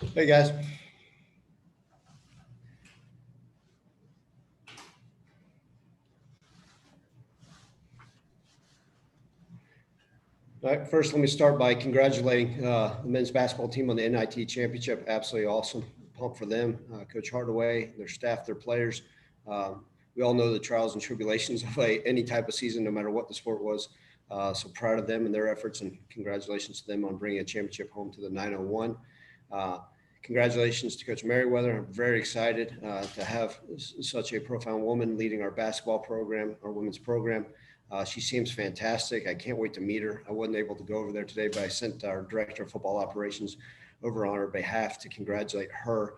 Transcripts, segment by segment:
Hey guys. All right, first, let me start by congratulating the men's basketball team on the NIT championship. Absolutely awesome. Pump for them. Coach Hardaway, their staff, their players. We all know the trials and tribulations of any type of season, no matter what the sport was. So proud of them and their efforts, and congratulations to them on bringing a championship home to the 901. Congratulations to Coach Merriweather. I'm very excited to have such a profound woman leading our basketball program, our women's program. She seems fantastic. I can't wait to meet her. I wasn't able to go over there today, but I sent our director of football operations over on her behalf to congratulate her.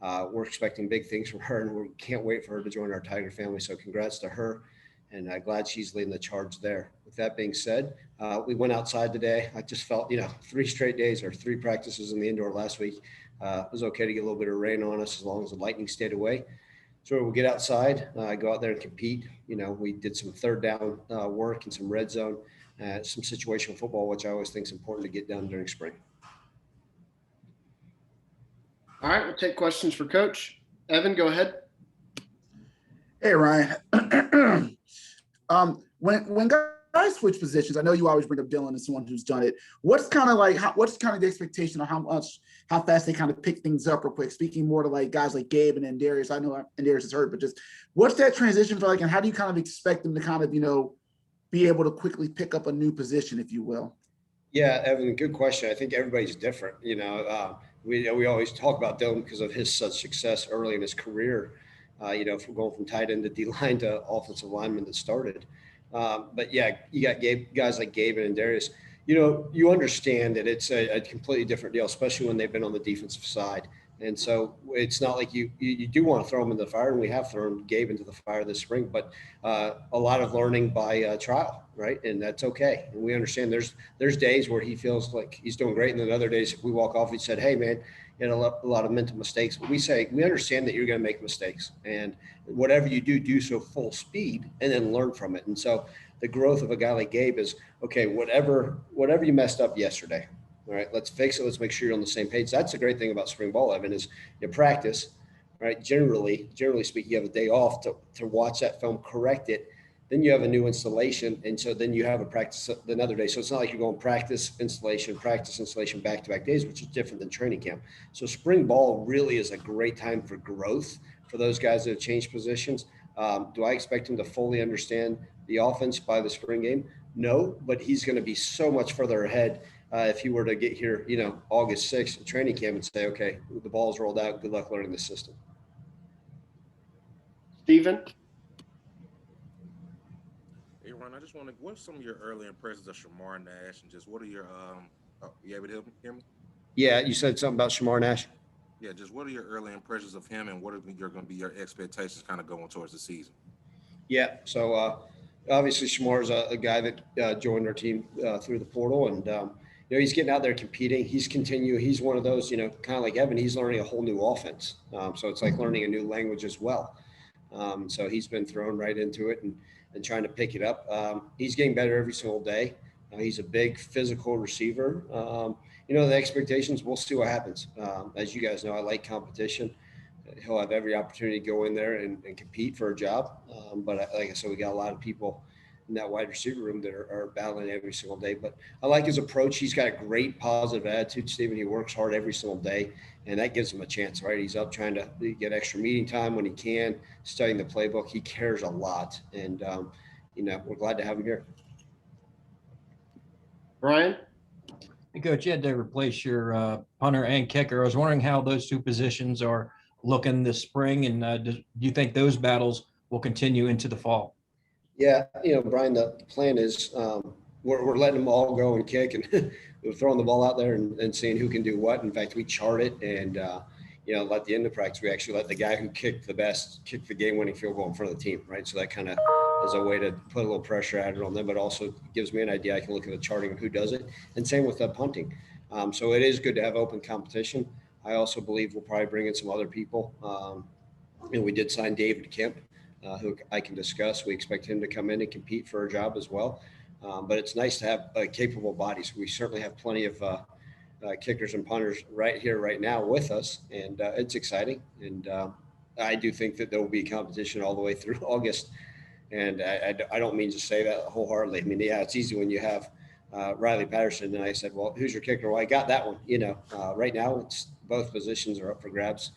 We're expecting big things from her, and we can't wait for her to join our Tiger family. So congrats to her, and glad she's leading the charge there. With that being said, we went outside today. I just felt, 3 straight days or 3 practices in the indoor last week. It was okay to get a little bit of rain on us as long as the lightning stayed away. So we'll get outside, go out there and compete. We did some third down work and some red zone, some situational football, which I always think is important to get done during spring. All right, we'll take questions for Coach. Evan, go ahead. Hey, Ryan. When guys switch positions, I know you always bring up Dylan as someone who's done it. What's kind of the expectation of how fast they kind of pick things up real quick? Speaking more to like guys like Gabe and Darius. I know Darius is hurt, but just what's that transition for like, and how do you kind of expect them to kind of, be able to quickly pick up a new position, if you will? Yeah, Evan, good question. I think everybody's different. We always talk about Dylan because of his such success early in his career. From going from tight end to D line to offensive lineman that started. But yeah, you got guys like Gabe and Darius. You understand that it's a completely different deal, especially when they've been on the defensive side. And so it's not like you do want to throw them in the fire, and we have thrown Gabe into the fire this spring, but a lot of learning by trial, right? And that's okay. And we understand there's days where he feels like he's doing great, and then other days if we walk off, he said, hey, man, you had a lot of mental mistakes. But we say, we understand that you're going to make mistakes, and whatever you do so full speed and then learn from it. And so the growth of a guy like Gabe is, okay, whatever you messed up yesterday, all right, let's fix it. Let's make sure you're on the same page. That's the great thing about spring ball, Evan, is you practice, right? Generally speaking, you have a day off to watch that film, correct it. Then you have a new installation. And so then you have a practice another day. So it's not like you're going practice, installation, back-to-back days, which is different than training camp. So spring ball really is a great time for growth for those guys that have changed positions. Do I expect him to fully understand the offense by the spring game? No, but he's going to be so much further ahead if he were to get here, August 6th at training camp and say, okay, the ball's rolled out. Good luck learning the system. Steven? Hey, Ron, I just want to, what's some of your early impressions of Shamar Nash, and just what are your, you able to hear me? Yeah, you said something about Shamar Nash. Yeah, just what are your early impressions of him, and what are going to be your expectations kind of going towards the season? Yeah, so obviously Shamar is a guy that joined our team through the portal, and he's getting out there competing. He's one of those, kind of like Evan, he's learning a whole new offense. So it's like learning a new language as well. So he's been thrown right into it and trying to pick it up. He's getting better every single day. He's a big physical receiver. The expectations, we'll see what happens. As you guys know, I like competition. He'll have every opportunity to go in there and compete for a job. But like I said, we got a lot of people in that wide receiver room that are battling every single day. But I like his approach. He's got a great positive attitude, Stephen. He works hard every single day, and that gives him a chance, right? He's up trying to get extra meeting time when he can, studying the playbook. He cares a lot, and, we're glad to have him here. Ryan? Hey, Coach, you had to replace your punter and kicker. I was wondering how those 2 positions are looking this spring, and do you think those battles will continue into the fall? Yeah, Brian, the plan is we're letting them all go and kick, and we're throwing the ball out there and seeing who can do what. In fact, we chart it, and at the end of practice, we actually let the guy who kicked the best kick the game-winning field goal in front of the team, right? So that kind of is a way to put a little pressure added on them, but also gives me an idea. I can look at the charting of who does it, and same with the punting. So it is good to have open competition. I also believe we'll probably bring in some other people. We did sign David Kemp, who I can discuss. We expect him to come in and compete for a job as well. But it's nice to have capable bodies. We certainly have plenty of kickers and punters right here, right now with us. And it's exciting. And I do think that there will be competition all the way through August. And I don't mean to say that wholeheartedly. I mean, yeah, it's easy when you have Riley Patterson. And I said, well, who's your kicker? Well, I got that one. Right now, it's both positions are up for grabs,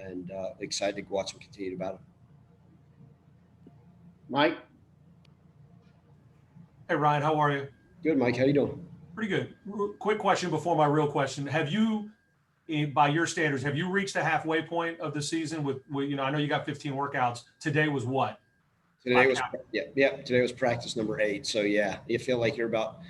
and excited to watch them continue to battle. Mike? Hey, Ryan, how are you? Good, Mike. How you doing? Pretty good. Quick question before my real question. Have you, by your standards, have you reached the halfway point of the season with I know you got 15 workouts. Today was what? Today was Today was practice number 8. So yeah, you feel like you're about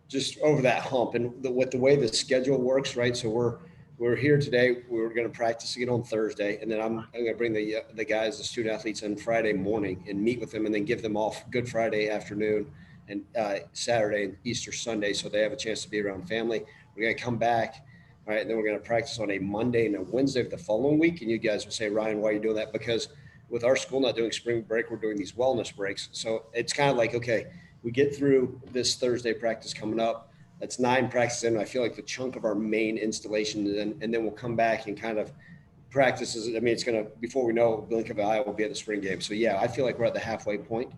just over that hump. And with the way the schedule works, right? So we're here today. We're going to practice again on Thursday, and then I'm going to bring the guys, the student athletes, on Friday morning and meet with them, and then give them off Good Friday afternoon and Saturday and Easter Sunday, so they have a chance to be around family. We're going to come back, all right, and then we're going to practice on a Monday and a Wednesday of the following week. And you guys will say, Ryan, why are you doing that? Because with our school not doing spring break, we're doing these wellness breaks. So it's kind of like, okay, we get through this Thursday practice coming up. That's 9 practices in. I feel like the chunk of our main installation, and then we'll come back and kind of practices. I mean, it's going to, before we know, blink of an eye, we'll be at the spring game. So yeah, I feel like we're at the halfway point.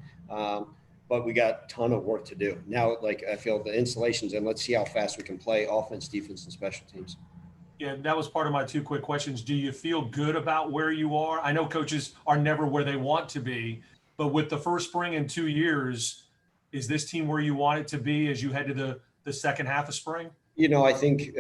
But we got a ton of work to do. Now, like, I feel the installations, and let's see how fast we can play offense, defense, and special teams. Yeah, that was part of my 2 quick questions. Do you feel good about where you are? I know coaches are never where they want to be, but with the first spring in 2 years, is this team where you want it to be as you head to the second half of spring? I think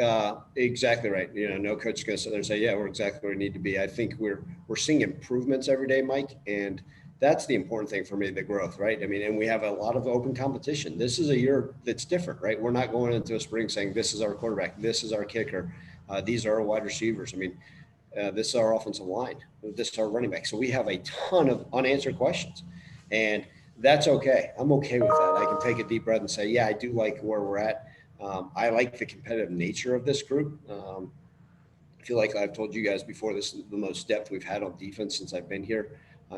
exactly right. No coach is going to sit there and say, yeah, we're exactly where we need to be. I think we're seeing improvements every day, Mike. And that's the important thing for me, the growth, right? I mean, and we have a lot of open competition. This is a year that's different, right? We're not going into a spring saying, this is our quarterback, this is our kicker, these are our wide receivers. I mean, this is our offensive line, this is our running back. So we have a ton of unanswered questions, and that's okay. I'm okay with that. I can take a deep breath and say, yeah, I do like where we're at. I like the competitive nature of this group. I feel like I've told you guys before, this is the most depth we've had on defense since I've been here.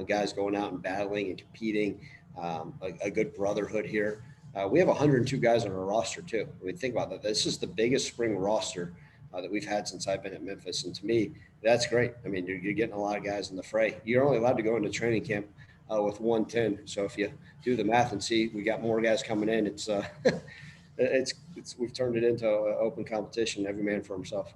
Guys going out and battling and competing, a good brotherhood here. We have 102 guys on our roster too. I mean, think about that. This is the biggest spring roster that we've had since I've been at Memphis. And to me, that's great. I mean, you're getting a lot of guys in the fray. You're only allowed to go into training camp with 110. So if you do the math and see, we got more guys coming in, it's we've turned it into an open competition, every man for himself.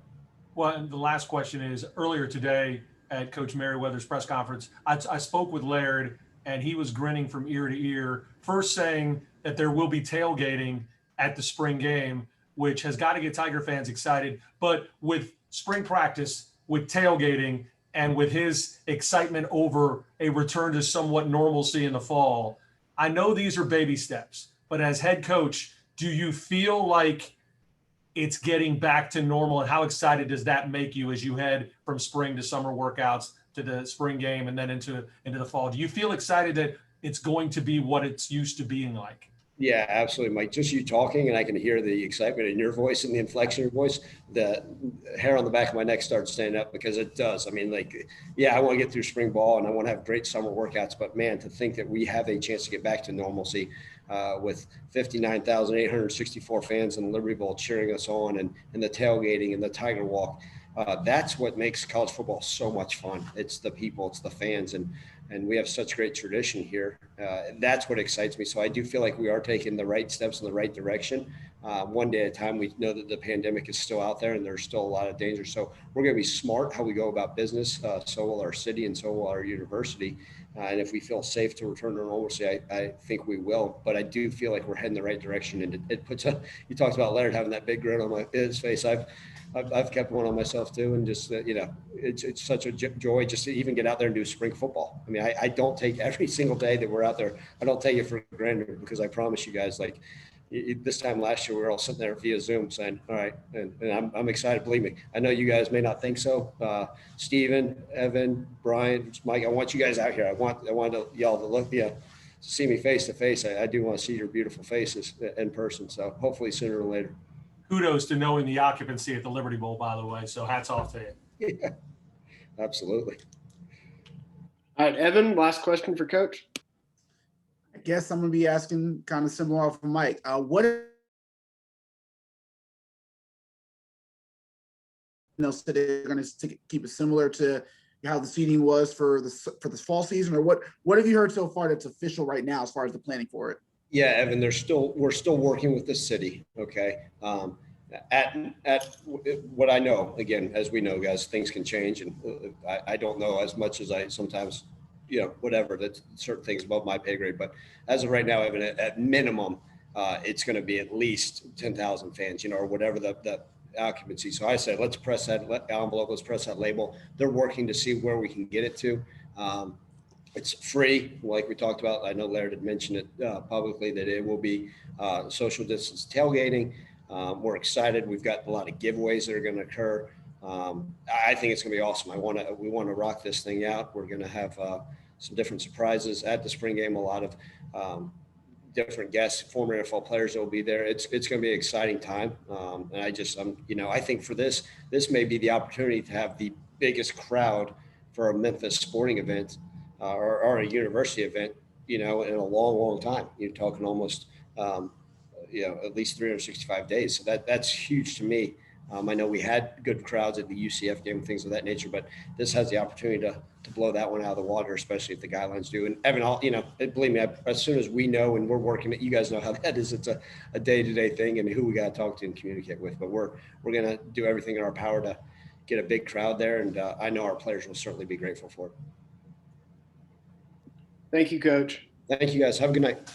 Well, and the last question is, earlier today at Coach Merriweather's press conference, I spoke with Laird, and he was grinning from ear to ear, first saying that there will be tailgating at the spring game, which has got to get Tiger fans excited. But with spring practice, with tailgating, and with his excitement over a return to somewhat normalcy in the fall, I know these are baby steps, but as head coach, do you feel like it's getting back to normal, and how excited does that make you as you head from spring to summer workouts to the spring game and then into the fall? Do you feel excited that it's going to be what it's used to being like? Yeah, absolutely, Mike. Just you talking, and I can hear the excitement in your voice and the inflection of your voice. The hair on the back of my neck starts standing up, because it does. I mean, like, yeah, I want to get through spring ball and I want to have great summer workouts, but man, to think that we have a chance to get back to normalcy with 59,864 fans in the Liberty Bowl cheering us on, and the tailgating and the Tiger Walk. That's what makes college football so much fun. It's the people, it's the fans, and we have such great tradition here. That's what excites me. So I do feel like we are taking the right steps in the right direction. One day at a time. We know that the pandemic is still out there and there's still a lot of danger. So we're going to be smart how we go about business. So will our city, and so will our university. And if we feel safe to return to normalcy, I think we will. But I do feel like we're heading the right direction. And it puts you talked about Leonard having that big grin on his face. I've kept one on myself too, and just it's such a joy just to even get out there and do spring football. I mean, I don't take every single day that we're out there. I don't take it for granted, because I promise you guys, like this time last year, we were all sitting there via Zoom saying, "All right," and I'm excited. Believe me, I know you guys may not think so. Steven, Evan, Brian, Mike, I want you guys out here. I want y'all to look, see me face to face. I do want to see your beautiful faces in person. So hopefully sooner or later. Kudos to knowing the occupancy at the Liberty Bowl, by the way. So hats off to you. Yeah, absolutely. All right, Evan, last question for Coach. I guess I'm going to be asking kind of similar from Mike. What so they're going to keep it similar to how the seating was for this fall season, or what have you heard so far that's official right now as far as the planning for it? Yeah, Evan, we're still working with the city. Okay. At what I know, again, as we know, guys, things can change, and I don't know as much as I sometimes, whatever, that's certain things above my pay grade. But as of right now, Evan, at minimum, it's going to be at least 10,000 fans, or whatever the occupancy. So I said, let's press that envelope, let's press that label. They're working to see where we can get it to. It's free, like we talked about. I know Laird had mentioned it publicly that it will be social distance tailgating. We're excited. We've got a lot of giveaways that are going to occur. I think it's going to be awesome. We want to rock this thing out. We're going to have some different surprises at the spring game. A lot of different guests, former NFL players that will be there. It's going to be an exciting time. And I think for this may be the opportunity to have the biggest crowd for a Memphis sporting event or a university event, in a long, long time. You're talking almost, at least 365 days. So that's huge to me. I know we had good crowds at the UCF game, things of that nature, but this has the opportunity to blow that one out of the water, especially if the guidelines do. And Evan, believe me, as soon as we know and we're working it, you guys know how that is. It's a day-to-day thing and who we got to talk to and communicate with. But we're going to do everything in our power to get a big crowd there. And I know our players will certainly be grateful for it. Thank you, Coach. Thank you, guys. Have a good night.